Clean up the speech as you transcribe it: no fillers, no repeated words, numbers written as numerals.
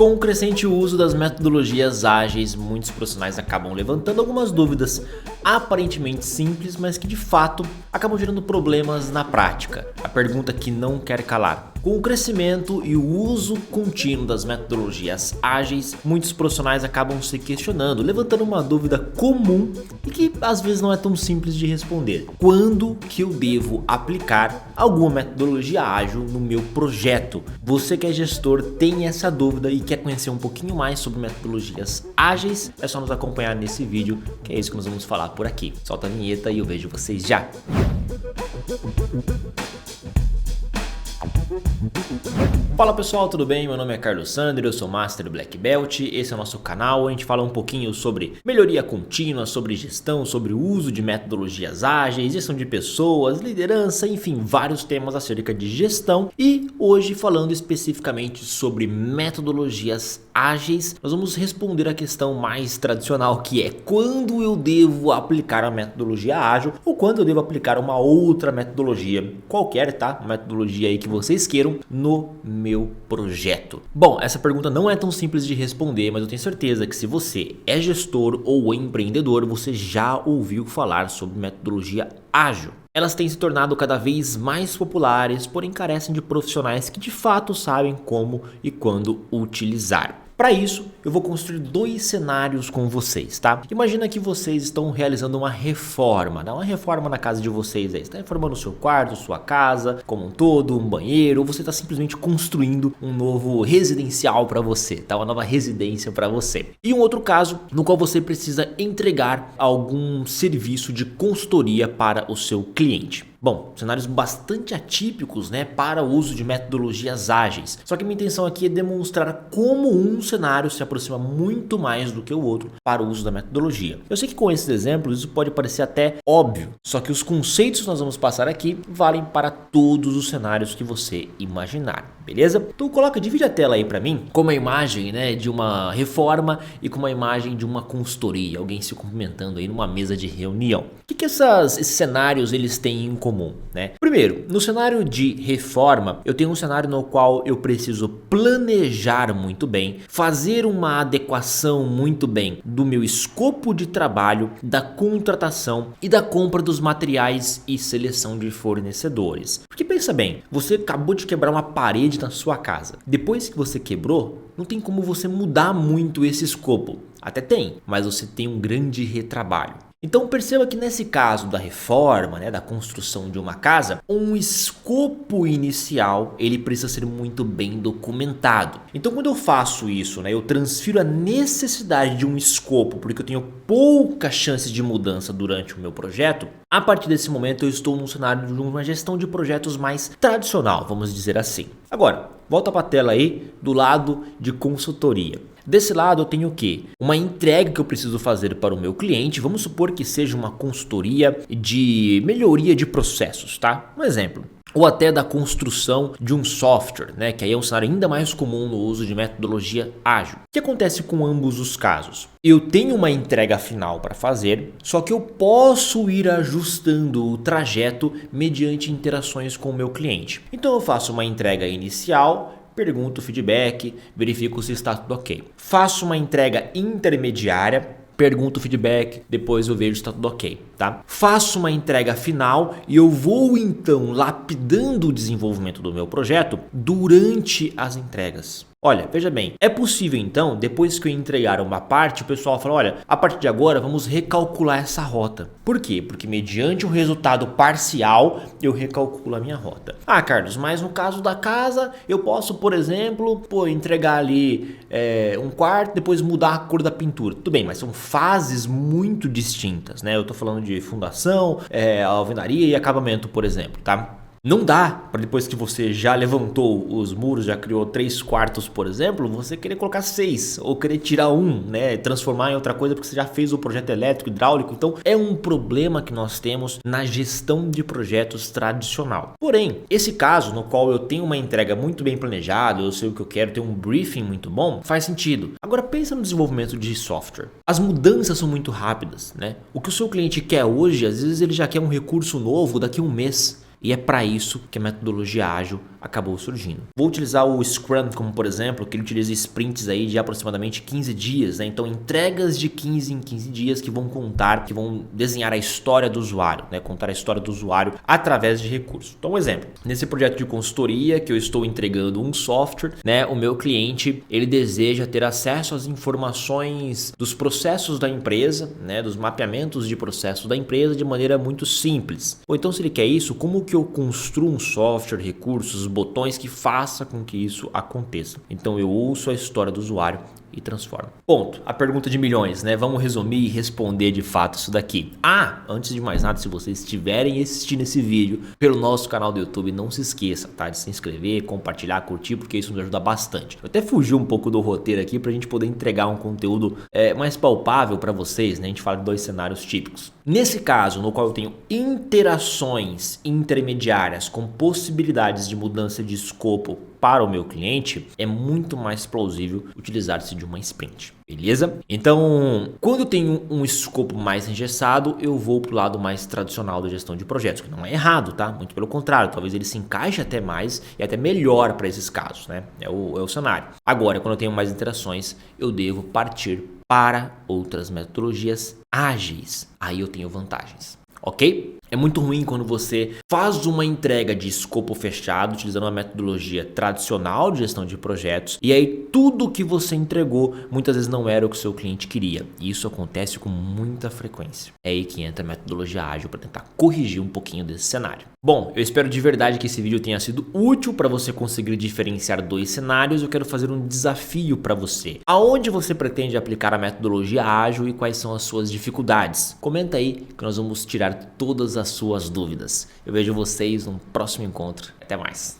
Com o crescente uso das metodologias ágeis, muitos profissionais acabam levantando algumas dúvidas aparentemente simples, mas que de fato acabam gerando problemas na prática. A pergunta que não quer calar: com o crescimento e o uso contínuo das metodologias ágeis, muitos profissionais acabam se questionando, levantando uma dúvida comum e que às vezes não é tão simples de responder: quando que eu devo aplicar alguma metodologia ágil no meu projeto? Você que é gestor tem essa dúvida e quer conhecer um pouquinho mais sobre metodologias ágeis? É só nos acompanhar nesse vídeo, que é isso que nós vamos falar por aqui. Solta a vinheta e eu vejo vocês já. Fala pessoal, tudo bem? Meu nome é Carlos Sandro, eu sou Master Black Belt. Esse é o nosso canal, a gente fala um pouquinho sobre melhoria contínua, sobre gestão, sobre o uso de metodologias ágeis, gestão de pessoas, liderança, enfim, vários temas acerca de gestão. E hoje, falando especificamente sobre metodologias ágeis, nós vamos responder a questão mais tradicional, que é quando eu devo aplicar a metodologia ágil ou quando eu devo aplicar uma outra metodologia, qualquer, tá? Uma metodologia aí que vocês queiram no meu projeto. Bom, essa pergunta não é tão simples de responder, mas eu tenho certeza que se você é gestor ou empreendedor, você já ouviu falar sobre metodologia ágil. Elas têm se tornado cada vez mais populares, porém carecem de profissionais que de fato sabem como e quando utilizar. Para isso, eu vou construir dois cenários com vocês, tá? Imagina que vocês estão realizando uma reforma, né? Uma reforma na casa de vocês aí. Você está reformando o seu quarto, sua casa, como um todo, um banheiro, ou você está simplesmente construindo um novo residencial para você, tá? Uma nova residência para você. E um outro caso no qual você precisa entregar algum serviço de consultoria para o seu cliente. Bom, cenários bastante atípicos, né, para o uso de metodologias ágeis. Só que minha intenção aqui é demonstrar como um cenário se aproxima muito mais do que o outro para o uso da metodologia. Eu sei que com esses exemplos isso pode parecer até óbvio, só que os conceitos que nós vamos passar aqui valem para todos os cenários que você imaginar, beleza? Então divide a tela aí para mim com uma imagem, né, de uma reforma e com uma imagem de uma consultoria, alguém se cumprimentando aí numa mesa de reunião. O que esses cenários eles têm em comum, né? Primeiro, no cenário de reforma, eu tenho um cenário no qual eu preciso planejar muito bem, fazer uma adequação muito bem do meu escopo de trabalho, da contratação e da compra dos materiais e seleção de fornecedores. Porque pensa bem, você acabou de quebrar uma parede na sua casa. Depois que você quebrou, não tem como você mudar muito esse escopo. Até tem, mas você tem um grande retrabalho. Então perceba que nesse caso da reforma, né, da construção de uma casa, um escopo inicial ele precisa ser muito bem documentado. Então quando eu faço isso, né, eu transfiro a necessidade de um escopo porque eu tenho pouca chance de mudança durante o meu projeto. A partir desse momento eu estou num cenário de uma gestão de projetos mais tradicional, vamos dizer assim. Agora, volta para a tela aí do lado de consultoria. Desse lado eu tenho o quê? Uma entrega que eu preciso fazer para o meu cliente. Vamos supor que seja uma consultoria de melhoria de processos, tá? Um exemplo. Ou até da construção de um software, né? Que aí é um cenário ainda mais comum no uso de metodologia ágil. O que acontece com ambos os casos? Eu tenho uma entrega final para fazer, só que eu posso ir ajustando o trajeto mediante interações com o meu cliente. Então eu faço uma entrega inicial, pergunto o feedback, verifico se está tudo ok. Faço uma entrega intermediária, pergunto o feedback, depois eu vejo se está tudo ok, tá? Faço uma entrega final e eu vou então lapidando o desenvolvimento do meu projeto durante as entregas. Olha, veja bem, é possível então, depois que eu entregar uma parte, o pessoal fala, olha, a partir de agora vamos recalcular essa rota. Por quê? Porque mediante o resultado parcial, eu recalculo a minha rota. Ah, Carlos, mas no caso da casa, eu posso, por exemplo, entregar ali um quarto, depois mudar a cor da pintura. Tudo bem, mas são fases muito distintas, né? Eu tô falando de fundação, alvenaria e acabamento, por exemplo, tá? Não dá para depois que você já levantou os muros, já criou 3 quartos, por exemplo, você querer colocar 6 ou querer tirar um, né, transformar em outra coisa porque você já fez o projeto elétrico, hidráulico. Então é um problema que nós temos na gestão de projetos tradicional. Porém, esse caso no qual eu tenho uma entrega muito bem planejada, eu sei o que eu quero, ter um briefing muito bom, faz sentido. Agora pensa no desenvolvimento de software. As mudanças são muito rápidas, né? O que o seu cliente quer hoje, às vezes ele já quer um recurso novo daqui a um mês. E é para isso que a metodologia ágil acabou surgindo. Vou utilizar o Scrum como, por exemplo, que ele utiliza sprints aí de aproximadamente 15 dias, né? Então, entregas de 15 em 15 dias que vão contar, que vão desenhar a história do usuário, né? Contar a história do usuário através de recursos. Então, um exemplo, nesse projeto de consultoria que eu estou entregando um software, né? O meu cliente, ele deseja ter acesso às informações dos processos da empresa, né? Dos mapeamentos de processos da empresa de maneira muito simples. Ou então, se ele quer isso, como que eu construo um software, recursos, botões que faça com que isso aconteça? Então eu ouço a história do usuário e transformo. Ponto. A pergunta de milhões, né? Vamos resumir e responder de fato isso daqui. Antes de mais nada, se vocês estiverem assistindo esse vídeo pelo nosso canal do YouTube, não se esqueça, tá? De se inscrever, compartilhar, curtir, porque isso nos ajuda bastante. Eu até fugi um pouco do roteiro aqui pra gente poder entregar um conteúdo mais palpável para vocês, né? A gente fala de 2 cenários típicos. Nesse caso, no qual eu tenho interações intermediárias com possibilidades de mudança de escopo para o meu cliente, é muito mais plausível utilizar-se de uma sprint. Beleza? Então, quando eu tenho um escopo mais engessado, eu vou para o lado mais tradicional da gestão de projetos, que não é errado, tá? Muito pelo contrário, talvez ele se encaixe até mais e até melhor para esses casos, né? É o cenário. Agora, quando eu tenho mais interações, eu devo partir para outras metodologias ágeis. Aí eu tenho vantagens. Ok? É muito ruim quando você faz uma entrega de escopo fechado utilizando uma metodologia tradicional de gestão de projetos e aí tudo que você entregou muitas vezes não era o que o seu cliente queria. E isso acontece com muita frequência. É aí que entra a metodologia ágil para tentar corrigir um pouquinho desse cenário. Bom, eu espero de verdade que esse vídeo tenha sido útil para você conseguir diferenciar 2 cenários. Eu quero fazer um desafio para você. Aonde você pretende aplicar a metodologia ágil e quais são as suas dificuldades? Comenta aí que nós vamos tirar todas as suas dúvidas. Eu vejo vocês no próximo encontro. Até mais.